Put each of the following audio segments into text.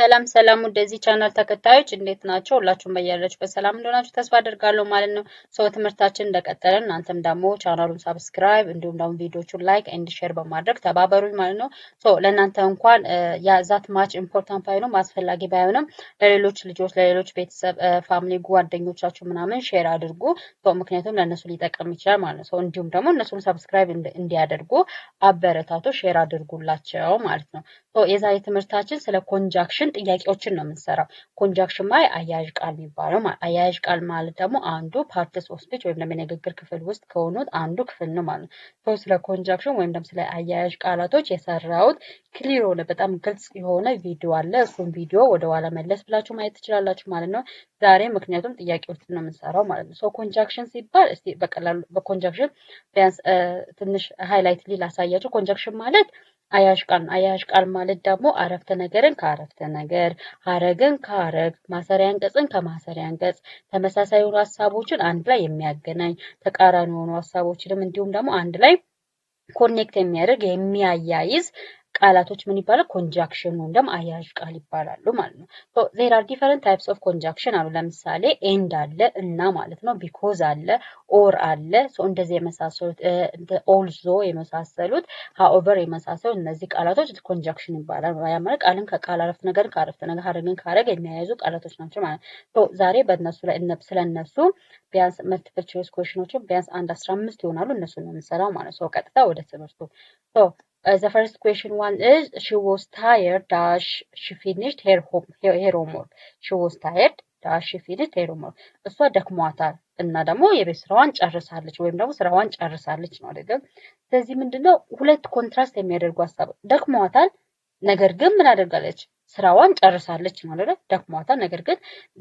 ሰላም ሰላም ወደዚህ ቻናል ተከታዮች እንዴት ናቸው? ሁላችሁም በያላችሁበት ሰላም እንደሆናችሁ ተስፋ አደርጋለሁ ማለት ነው። ትምህርታችን እንደቀጠለ እናንተም ደግሞ ቻናሉን ሰብስክራይብ እንዲሁም ደግሞ ቪዲዮቹን ላይክ ኤንድ ሼር በማድረግ ተባበሩኝ ማለት ነው። ለእናንተ እንኳን ያዛት ማች ኢምፖርታንት ባይሆንም አስፈላጊ ባይሆንም ለሌሎች ልጆች ለሌሎች ቤተሰብ ፋሚሊ ጓደኞቻችሁ ምናምን ሼር አድርጉ። ምክንያቱም ለእነሱ ሊጠቅም ይችላል ማለት ነው። እንዲሁም ደግሞ እነሱን ሰብስክራይብ እንዲያደርጉ አበረታቱ፣ ሼር አድርጉላቸው ማለት ነው። የዛሬ ትምህርታችን ስለ ኮንጃክሽን ጥያቄዎችን ነው የምንሰራው። ኮንጃክሽን ማለት አያያዥ ቃል የሚባለው ማለት አያያዥ ቃል ማለት ደግሞ አንዱ ፓርትስ ኦፍ ስፒች ወይም ደግሞ የንግግር ክፍል ውስጥ ከሆኑት አንዱ ክፍል ነው ማለት ነው። ስለ ኮንጃክሽን ወይም ደግሞ ስለ አያያዥ ቃላቶች የሰራሁት ክሊር ሆነ በጣም ግልጽ የሆነ ቪዲዮ አለ። እሱን ቪዲዮ ወደ ኋላ መለስ ብላችሁ ማየት ትችላላችሁ ማለት ነው። ዛሬ ምክንያቱም ጥያቄዎችን ነው የምንሰራው ማለት ነው። ኮንጃክሽን ሲባል እስቲ በቀላሉ በኮንጃክሽን ቢያንስ ትንሽ ሃይላይት ላሳያችሁ። ኮንጃክሽን ማለት አያያዥ ቃል ነው። አያያዥ ቃል ማለት ደግሞ አረፍተ ነገርን ከአረፍተ ነገር፣ ሀረግን ከሀረግ፣ ማሰሪያ አንቀጽን ከማሰሪያ አንቀጽ፣ ተመሳሳይ የሆኑ ሀሳቦችን አንድ ላይ የሚያገናኝ፣ ተቃራኒ የሆኑ ሀሳቦችንም እንዲሁም ደግሞ አንድ ላይ ኮኔክት የሚያደርግ የሚያያይዝ ቃላቶች ምን ይባላል? ኮንጃክሽን ወይም ደግሞ አያያዥ ቃል ይባላሉ ማለት ነው። ዜር አር ዲፈረንት ታይፕስ ኦፍ ኮንጃክሽን አሉ። ለምሳሌ ኤንድ አለ እና ማለት ነው። ቢኮዝ አለ፣ ኦር አለ። እንደዚህ የመሳሰሉት ኦልዞ የመሳሰሉት ሃኦቨር የመሳሰሉት እነዚህ ቃላቶች ኮንጃክሽን ይባላል። ያ ማለት ቃልን ከቃል አረፍተ ነገር ከአረፍተ ነገር ሀረግን ከሀረግ የሚያያዙ ቃላቶች ናቸው ማለት ነው። ዛሬ በእነሱ ላይ ስለነሱ ቢያንስ መልቲፕል ቾይስ ኩዌሽኖችን ቢያንስ 15 ይሆናሉ። እነሱን ነው የምንሰራው ማለት ነው። ቀጥታ ወደ ትምህርቱ the first question one is she was tired dash she finished her homework. She was tired dash she finished her homework. እሷ ደክሟታል እና ደግሞ የቤት ስራዋን ጨርሳለች ወይም ደግሞ ስራዋን ጨርሳለች ነው አይደል? ስለዚህ ምንድነው ሁለት ኮንትራስት የሚያደርጉ ሀሳብ ደክሟታል ነገር ግን ምን አደርጋለች? ስራዋን ጨርሳለች ነው አይደል?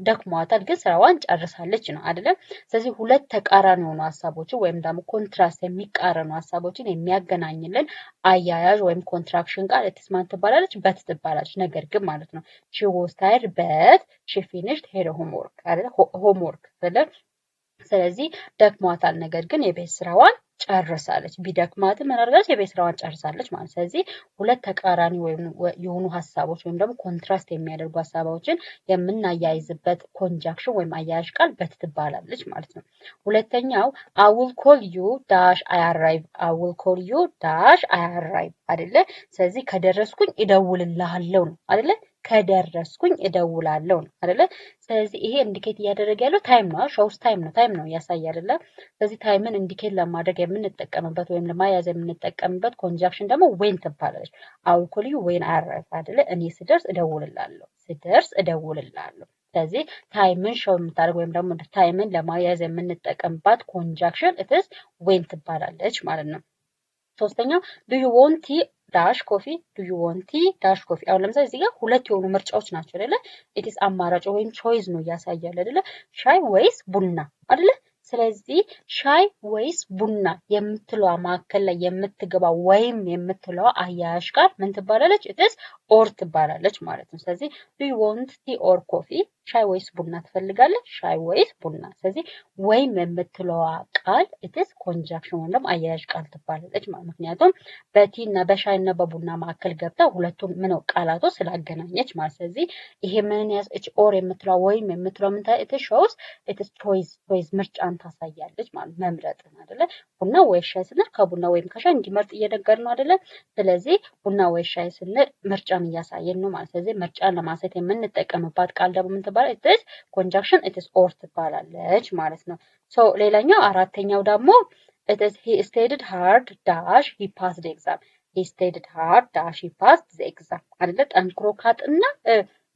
ደክሟታል ግን ስራዋን ጨርሳለች ነው አይደል? ስለዚህ ሁለት ተቃራኒ የሆኑ ሀሳቦችን ወይም ደግሞ ኮንትራስት የሚቃረኑ ሀሳቦችን የሚያገናኝልን አያያዥ ወይም ኮንትራክሽን ቃል እትስማን ትባላለች፣ በት ትባላለች። ነገር ግን ማለት ነው she was tired but she finished her homework አይደል? ሆምወርክ አይደል? ስለዚህ ደክሟታል ነገር ግን የቤት ስራዋን ጨርሳለች። ቢደክማትም ምን አደረገች? የቤት ስራዋን ጨርሳለች ማለት። ስለዚህ ሁለት ተቃራኒ የሆኑ ሀሳቦች ወይም ደግሞ ኮንትራስት የሚያደርጉ ሀሳቦችን የምናያይዝበት ኮንጃክሽን ወይም አያያዥ ቃል በት ትባላለች ማለት ነው። ሁለተኛው I will call you dash I arrive I will call you dash I arrive አይደለ? ስለዚህ ከደረስኩኝ እደውልልሃለሁ ነው አይደለ? ከደረስኩኝ እደውላለሁ ነው አይደለ? ስለዚህ ይሄ ኢንዲኬት እያደረገ ያለው ታይም ነው። ሾውስ ታይም ነው ያሳይ አይደለ? ስለዚህ ታይምን ኢንዲኬት ለማድረግ የምንጠቀምበት ወይም ለማያዝ የምንጠቀምበት ኮንጃክሽን ደግሞ ዌን ትባላለች። I will call you when I arrive አይደለ? እኔ ስደርስ እደውልልሃለሁ። ስለዚህ ታይምን ሾው የምታደርግ ወይም ደግሞ ታይምን ለማያዝ የምንጠቀምባት ኮንጃክሽን ኢትስ ዌን ትባላለች ማለት ነው። ሶስተኛው do you want tea ዳሽ ኮፊ do you want tea ዳሽ ኮፊ። አሁን ለምሳሌ እዚህ ጋር ሁለት የሆኑ ምርጫዎች ናቸው አይደለ? ኢትስ አማራጭ ወይም ቾይስ ነው ያሳያል አይደለ? ሻይ ወይስ ቡና አይደለ? ስለዚህ ሻይ ወይስ ቡና የምትለዋ ማዕከል ላይ የምትገባ ወይም የምትለዋ አያያዥ ቃል ምን ትባላለች? ኢትስ ኦር ትባላለች ማለት ነው። ስለዚህ do you want tea or coffee ሻይ ወይስ ቡና ትፈልጋለህ? ሻይ ወይስ ቡና። ስለዚህ ወይም የምትለዋ ቃል ኢትስ ኮንጃክሽን ወይም ደግሞ አያያዥ ቃል ትባላለች ማለት ምክንያቱም በቲ እና በሻይ እና በቡና ማዕከል ገብታ ሁለቱን ምን ቃላቶች ስላገናኘች ማለት። ስለዚህ ይሄ ምን ያስች ኦር የምትለዋ ወይም የምትለዋ ምን ታይ ኢትስ ሾውስ ኢትስ ቾይስ ምርጫን ታሳያለች ማለት መምረጥ አይደለ? ቡና ወይ ሻይ ስንል ከቡና ወይም ከሻይ እንዲመርጥ እየነገርን ነው አይደለ? ስለዚህ ቡና ወይ ሻይ ስንል ምርጫን እያሳየን ነው ማለት። ስለዚህ ምርጫን ለማሳየት የምንጠቀምባት ቃል ደግሞ ምን ትባላለች? ኢትስ ኮንጃክሽን ኢትስ ኦር ትባላለች ማለት ነው። ሌላኛው አራተኛው ደግሞ ኢትስ he studied hard dash he passed the exam he studied hard dash he passed the exam አይደለ? ጠንክሮ ካጥና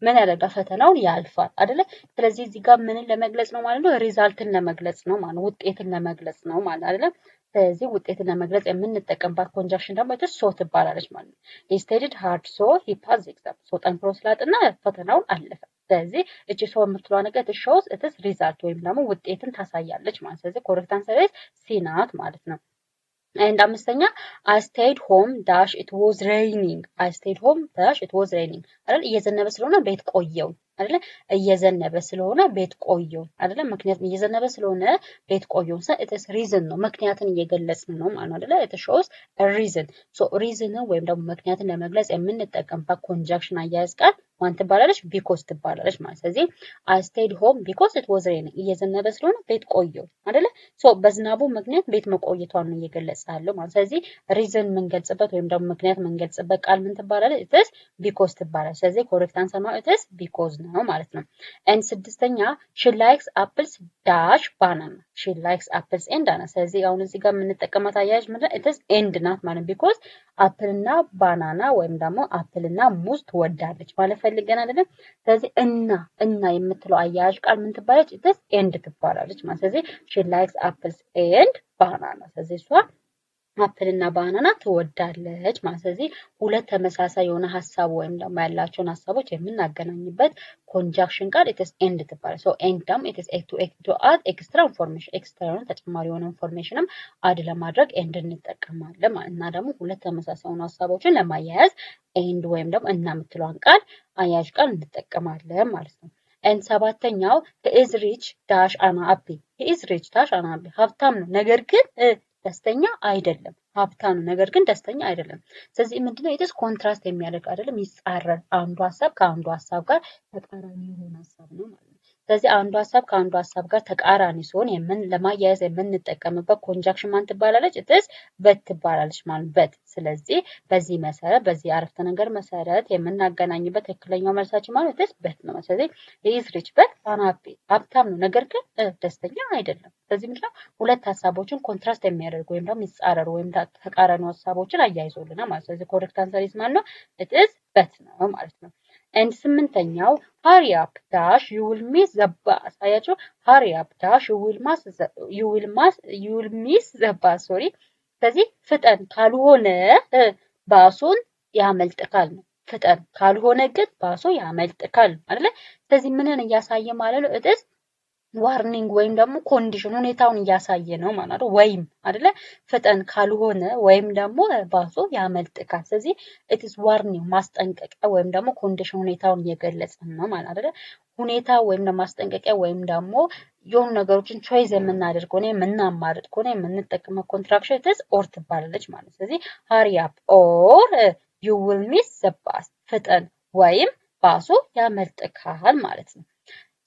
ምን ያደርጋል? ፈተናውን ያልፋል አይደለ? ስለዚህ እዚህ ጋር ምንን ለመግለጽ ነው ማለት ነው? ሪዛልትን ለመግለጽ ነው ማለት ነው። ውጤትን ለመግለጽ ነው ማለት አይደለ? ስለዚህ ውጤትን ለመግለጽ የምንጠቀምባት ኮንጃክሽን ደግሞ ኢትስ ሶ ትባላለች ማለት ነው። he studied hard so he passed the exam ጠንክሮ ስላጥና ፈተናውን አለፈ። ስለዚህ እቺ ሶ የምትለዋ ነገር ኢትስ ሾውስ ኢትስ ሪዛልት ወይም ደግሞ ውጤትን ታሳያለች ማለት። ስለዚህ ኮሬክት አንሰር ኢዝ ሲ ናት ማለት ነው። and አምስተኛ I stayed home dash it was raining I stayed home dash it was raining አይደል? እየዘነበ ስለሆነ ቤት ቆየው አይደለ? እየዘነበ ስለሆነ ቤት ቆየው አይደለ? ምክንያቱም እየዘነበ ስለሆነ ቤት ቆየው ኢትስ ሪዝን ነው ምክንያትን እየገለጽን ነው ማለት ነው አይደለ? ኢትስ ሾውስ ሪዝን ሪዝን ወይም ደግሞ ምክንያትን ለመግለጽ የምንጠቀምባት ኮንጃክሽን አያያዝ ቃል ማን ትባላለች? ቢኮዝ ትባላለች ማለት። ስለዚህ I stayed home because it was raining እየዘነበ ስለሆነ ቤት ቆየሁ አይደለ? ሶ በዝናቡ ምክንያት ቤት መቆየቷን ነው እየገለጸ ያለው ማለት። ስለዚህ ሪዝን የምንገልጽበት ወይም ደግሞ ምክንያት የምንገልጽበት ቃል ምን ትባላለች? it is because ትባላለች። ስለዚህ ኮሬክት አንሰር ማለት it is because ነው ማለት ነው። ኤንድ ስድስተኛ she likes apples dash banana she likes apples and banana። ስለዚህ አሁን እዚህ ጋር የምንጠቀማት አያያዥ ምንድን ነው? it is and ናት ማለት because አፕልና ባናና ወይም ደግሞ አፕልና ሙዝ ትወዳለች ማለት ፈልገን አይደለም። ስለዚህ እና የምትለው አያያዥ ቃል ምን ትባላለች? it is and ትባላለች ማለት። ስለዚህ she likes apples and banana። ስለዚህ እሷ አፕልና ባናና ትወዳለች ማለት። ስለዚህ ሁለት ተመሳሳይ የሆነ ሐሳብ ወይም ደግሞ ያላቸውን ሐሳቦች የምናገናኝበት ኮንጃክሽን ቃል it is and ትባላለች። ሶ and ደግሞ it is to add extra information extra የሆነ ተጨማሪ የሆነ ኢንፎርሜሽንም አድ ለማድረግ and እንጠቀማለን ማለት። እና ደግሞ ሁለት ተመሳሳይ የሆኑ ሐሳቦችን ለማያያዝ and ወይም ደግሞ እና የምትለዋን ቃል አያያዥ ቃል እንጠቀማለን ማለት ነው። and ሰባተኛው he is rich dash an happy he is rich dash an happy ሀብታም ነው ነገር ግን ደስተኛ አይደለም። ሀብታም ነው ነገር ግን ደስተኛ አይደለም። ስለዚህ ምንድነው? it is ኮንትራስት የሚያደርግ አይደለም፣ ይጻረር አንዱ ሐሳብ ከአንዱ ሐሳብ ጋር ተቃራኒ የሆነ ሐሳብ ነው ማለት ነው። ስለዚህ አንዱ ሐሳብ ከአንዱ ሐሳብ ጋር ተቃራኒ ሲሆን ለማያያዝ የምንጠቀምበት ኮንጃክሽን ማን ትባላለች? it is but ትባላለች ማለት but። ስለዚህ በዚህ መሰረት በዚህ አረፍተ ነገር መሰረት የምናገናኝበት ትክክለኛው መልሳችን ማለት it is but ነው። ስለዚህ he is rich but unhappy ሀብታም ነው ነገር ግን ደስተኛ አይደለም። ስለዚህ ምንድነው? ሁለት ሐሳቦችን ኮንትራስት የሚያደርጉ ወይም ደግሞ የሚጻረሩ ወይም ተቃራኒ ሐሳቦችን አያይዞልናል ማለት። ስለዚህ ኮሬክት አንሰር ኢዝ ማለት ነው it is but ነው ማለት ነው። and ስምንተኛው hurry up dash you will miss the bus አያችሁ hurry up dash you will miss the bus sorry። ስለዚህ ፍጠን ካልሆነ ባሱን ያመልጥካል ነው። ፍጠን ካልሆነ ግን ባሱ ያመልጥካል አይደለ? ስለዚህ ምንን እያሳየ ማለት ነው? it is ዋርኒንግ ወይም ደግሞ ኮንዲሽን ሁኔታውን እያሳየ ነው ማለት ነው። ወይም አይደለ? ፍጠን ካልሆነ ወይም ደግሞ ባሱ ያመልጥካል። ስለዚህ it is ዋርኒንግ ማስጠንቀቂያ ወይም ደግሞ ኮንዲሽን ሁኔታውን እየገለጸ ነው ማለት አይደለ? ሁኔታ ወይም ደግሞ ማስጠንቀቂያ ወይም ደግሞ የሆኑ ነገሮችን ቾይዝ የምናደርግ ሆነ የምናማርጥ ሆነ የምንጠቀመው ኮንትራክሽን it is or ትባላለች ማለት። ስለዚህ hurry up or you will miss the bus ፍጠን ወይም ባሱ ያመልጥካል ማለት ነው።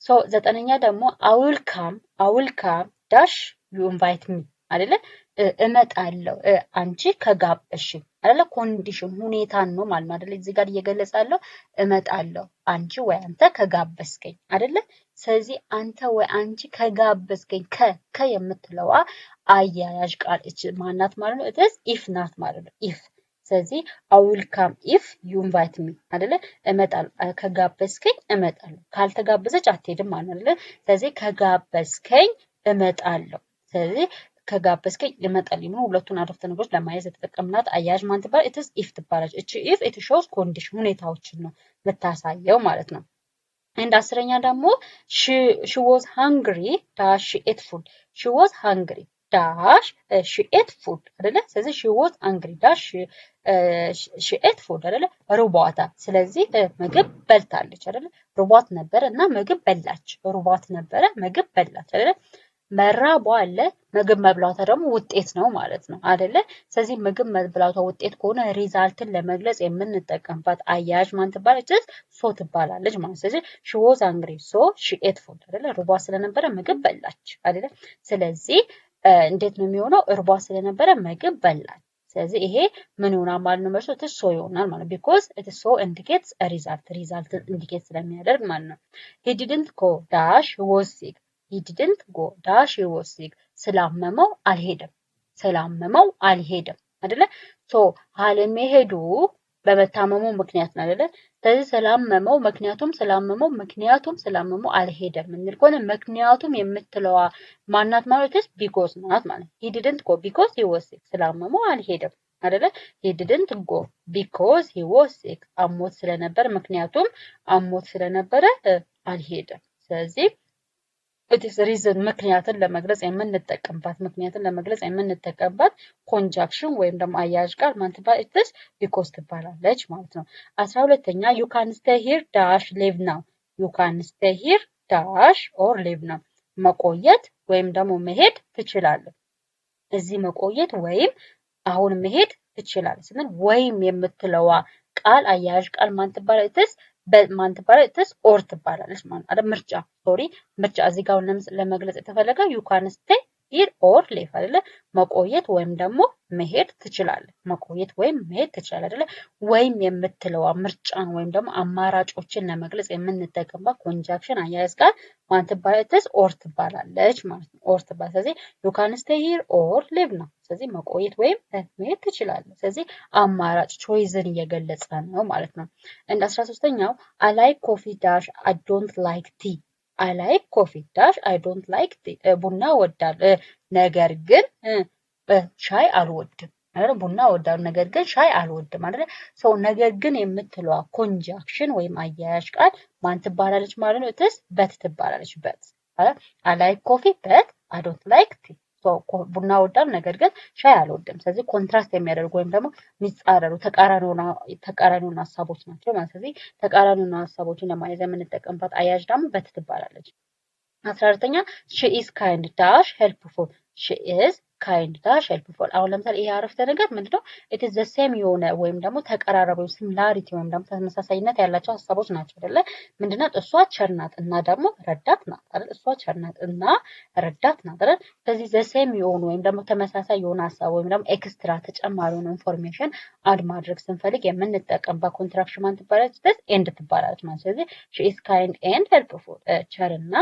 ሶ ዘጠነኛ ደግሞ I will come dash you invite me አይደለ? እመጣለሁ አንቺ ከጋበዝሽኝ አይደለ? ኮንዲሽን ሁኔታን ነው ማለት አይደለ? እዚህ ጋር እየገለጻለሁ እመጣለሁ አንቺ ወይ አንተ ከጋበዝከኝ አይደለ? ስለዚህ አንተ ወይ አንቺ ከጋበዝከኝ ከ የምትለዋ አያያዥ ቃል እቺ ማናት ማለት ነው? it is if ናት ማለት ነው። if ስለዚህ I will come if you invite me አይደለ? እመጣለሁ ከጋበዝከኝ እመጣለሁ ካልተጋበዘች አትሄድም ማለት አይደለ? ስለዚህ ከጋበዝከኝ እመጣለሁ ስለዚህ ከጋበዝከኝ እመጣለሁ ነው። ሁለቱን አረፍተ ነገሮች ለማያያዝ የተጠቀምናት አያያዥ ማን ትባላለች? it is if ትባላለች። እቺ if it shows condition ሁኔታዎችን ነው የምታሳየው ማለት ነው። and አስረኛ ደግሞ she was hungry dash she ate food she was hungry dash she ate food አይደለ? ስለዚህ she was hungry dash she ate food አይደለ? ርቧታ ስለዚህ ምግብ በልታለች አይደለ? ርቧት ነበር እና ምግብ በላች። ርቧት ነበረ ምግብ በላች አይደለ? መራቧ አለ ምግብ መብላቷ ደግሞ ውጤት ነው ማለት ነው አይደለ? ስለዚህ ምግብ መብላቷ ውጤት ከሆነ ሪዛልትን ለመግለጽ የምንጠቀምባት አያያዥ ማን ትባላለች? ሶ ትባላለች ማለት። ስለዚህ she was hungry so she ate food አይደለ? ርቧ ስለነበረ ምግብ በላች አይደለ? ስለዚህ እንዴት ነው የሚሆነው? ርቧ ስለነበረ ምግብ በላች። ስለዚህ ይሄ ምን ይሆናል ማለት ነው? መልሱ it is so ይሆናል ማለት because it is so indicates a result ኢንዲኬት ስለሚያደርግ ማለት ነው። he didn't go dash he was sick he didn't go dash he was sick ስላመመው አልሄደም አይደለ? ሶ አለመሄዱ በመታመሙ ምክንያት ነው አይደለ? ስለዚህ ስላመመው አልሄደም እንል ከሆነ ምክንያቱም የምትለዋ ማናት ማለት ነው? because ናት ማለት። he didn't go because he was sick ስላመመው አልሄደም አይደለ? he didn't go because he was sick አሞት ስለነበረ አልሄደም። ስለዚህ it is reason ምክንያትን ለመግለጽ የምንጠቀምባት ኮንጃክሽን ወይም ደግሞ አያያዥ ቃል ማን ትባላለች? it is because ትባላለች ማለት ነው። 12ኛ you can stay here dash live now you can stay here dash or live now መቆየት ወይም ደግሞ መሄድ ትችላለህ። እዚህ መቆየት ወይም አሁን መሄድ ትችላለህ ስንል ወይም የምትለዋ ቃል አያያዥ ቃል ማን ትባላለች? it is በማን ትባላለች? ትስ ኦር ትባላለች ማለት አይደል? ምርጫ ምርጫ እዚህ ጋር ለመግለጽ የተፈለገው ዩ ካን ስቴይ ሂር ኦር ሊቭ አይደለ? መቆየት ወይም ደግሞ መሄድ ትችላለህ። መቆየት ወይም መሄድ ትችላለህ አይደለ? ወይም የምትለዋ ምርጫን ወይም ደግሞ አማራጮችን ለመግለጽ የምንጠቀምባት ኮንጃክሽን አያያዝ ጋር ማን ትባላለች? ኦር ትባላለች ማለት ነው። ኦር ትባላለች። ስለዚህ ዩ ካን ስቴይ ሂር ኦር ሊቭ ነው። ስለዚህ መቆየት ወይም መሄድ ትችላለህ። ስለዚህ አማራጭ ቾይዝን እየገለጸ ነው ማለት ነው። እንደ 13ኛው አይ ላይክ ኮፊ ዳሽ አይ ዶንት ላይክ ቲ አይ ላይክ ኮፊ ዳሽ አይ ዶንት ላይክ ቡና እወዳለሁ ነገር ግን ሻይ አልወድም። ቡና እወዳለሁ ነገር ግን ሻይ አልወድም ማለት ሰው ነገር ግን የምትለዋ ኮንጃክሽን ወይም አያያዥ ቃል ማን ትባላለች ማለት ነው? እትስ በት ትባላለች። በት አይ ላይክ ኮፊ በት አይ ዶንት ላይክ ቲ ቡና እወዳለሁ ነገር ግን ሻይ አልወድም። ስለዚህ ኮንትራስት የሚያደርጉ ወይም ደግሞ የሚጻረሩ ተቃራኒውን ሀሳቦች ናቸው ማለት። ስለዚህ ተቃራኒውን ሀሳቦችን ለማየት የምንጠቀምባት አያያዥ ደግሞ በት ትባላለች። 14ኛ ሺ ኢዝ ካይንድ ዳሽ ሄልፕፉል ሺ ኢዝ ካይንድ ዳሽ ሄልፕፉል። አሁን ለምሳሌ ይሄ አረፍተ ነገር ምንድነው? ኢት ኢዝ ዘ ሴም የሆነ ወይም ደግሞ ተቀራራቢ ሲሚላሪቲ ወይም ደግሞ ተመሳሳይነት ያላቸው ሀሳቦች ናቸው አይደለ? ምንድነው? እሷ ቸር ናት እና ደግሞ ረዳት ናት አይደል? እሷ ቸር ናት እና ረዳት ናት አይደል? ስለዚህ ዘ ሴም የሆኑ ወይም ደግሞ ተመሳሳይ የሆነ ሀሳብ ወይም ደግሞ ኤክስትራ ተጨማሪ የሆነ ኢንፎርሜሽን አድ ማድረግ ስንፈልግ የምንጠቀምባት ኮንትራክሽን ማን ትባላለች? ኤንድ ትባላለች ማለት። ስለዚህ ሺ ኢዝ ካይንድ ኤንድ ሄልፕፉል ቸር እና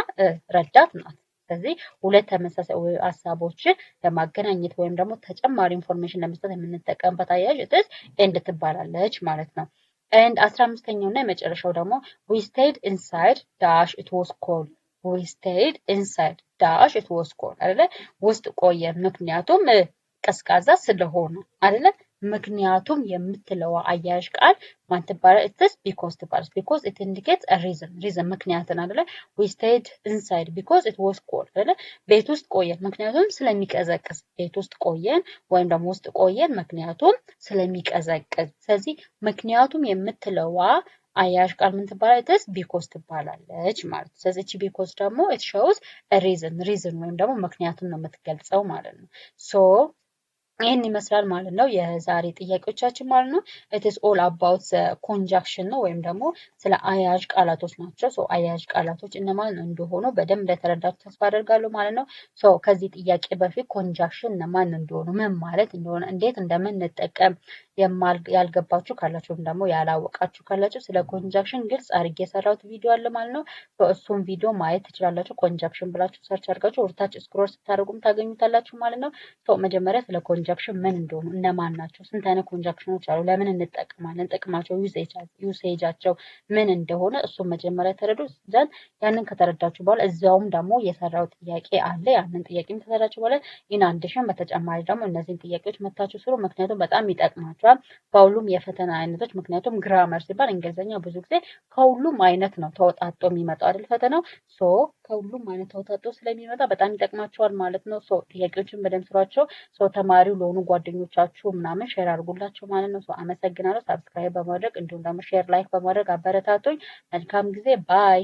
ረዳት ናት። ስለዚህ ሁለት ተመሳሳይ ሀሳቦችን ለማገናኘት ወይም ደግሞ ተጨማሪ ኢንፎርሜሽን ለመስጠት የምንጠቀምበት አያያዥ እትስ ኤንድ ትባላለች ማለት ነው። ኤንድ 15ኛው እና የመጨረሻው ደግሞ we stayed inside dash it was cold we stayed inside dash it was cold አይደለ? ውስጥ ቆየ ምክንያቱም ቀዝቃዛ ስለሆነ አይደለ? ምክንያቱም የምትለዋ አያያዥ ቃል ማን ትባላለች? እትስ ቢኮዝ ትባላለች። ቢኮዝ ኢት ኢንዲኬትስ አ ሪዝን ምክንያትን አይደለ? we stayed inside because it was cold አይደለ? ቤት ውስጥ ቆየን ምክንያቱም ስለሚቀዘቅዝ ቤት ውስጥ ቆየን ወይም ደግሞ ውስጥ ቆየን ምክንያቱም ስለሚቀዘቅዝ። ስለዚህ ምክንያቱም የምትለዋ አያያዥ ቃል ምን ትባላለች? ቢኮዝ ትባላለች ማለት ነው። ስለዚህ እቺ ቢኮዝ ደግሞ it shows a reason ወይም ደግሞ ምክንያቱን ነው የምትገልጸው ማለት ነው። ሶ ይህን ይመስላል ማለት ነው የዛሬ ጥያቄዎቻችን ማለት ነው። it is all about the conjunction ነው ወይም ደግሞ ስለ አያያዥ ቃላቶች ናቸው። ሶ አያያዥ ቃላቶች እነማን እንደሆኑ በደንብ እንደተረዳችሁ ተስፋ አደርጋለሁ ማለት ነው። ሶ ከዚህ ጥያቄ በፊት ኮንጃክሽን እነማን እንደሆኑ ምን ማለት እንደሆነ እንዴት እንደምንጠቀም ያልገባችሁ ካላችሁ ወይም ደግሞ ያላወቃችሁ ካላችሁ ስለ ኮንጃክሽን ግልጽ አድርጌ የሰራሁት ቪዲዮ አለ ማለት ነው። እሱም ቪዲዮ ማየት ትችላላችሁ። ኮንጃክሽን ብላችሁ ሰርች አድርጋችሁ ወርታች ስክሮል ስታደርጉም ታገኙታላችሁ ማለት ነው። ሶ መጀመሪያ ስለ ኮንጃክሽን ምን እንደሆኑ እነማን ናቸው፣ ስንት አይነት ኮንጃክሽኖች አሉ፣ ለምን እንጠቀማለን፣ ጥቅማቸው፣ ዩሴጃቸው ምን እንደሆነ እሱም መጀመሪያ ተረዱ። ዘንድ ያንን ከተረዳችሁ በኋላ እዚያውም ደግሞ የሰራው ጥያቄ አለ። ያንን ጥያቄም ከተረዳችሁ በኋላ ኢንአዲሽን በተጨማሪ ደግሞ እነዚህን ጥያቄዎች መታችሁ ስሩ። ምክንያቱም በጣም ይጠቅማችኋል በሁሉም የፈተና አይነቶች። ምክንያቱም ግራመር ሲባል እንግሊዝኛ ብዙ ጊዜ ከሁሉም አይነት ነው ተወጣጦ የሚመጣው አይደል ፈተናው። ሶ ከሁሉም አይነት ተወጣጦ ስለሚመጣ በጣም ይጠቅማችኋል ማለት ነው። ሶ ጥያቄዎችን በደንብ ስሯቸው። ሶ ተማሪው ለሆኑ ጓደኞቻችሁ ምናምን ሼር አድርጉላቸው ማለት ነው። ሶ አመሰግናለሁ። ሳብስክራይብ በማድረግ እንዲሁም ደግሞ ሼር ላይክ በማድረግ አበረታቶኝ። መልካም ጊዜ ባይ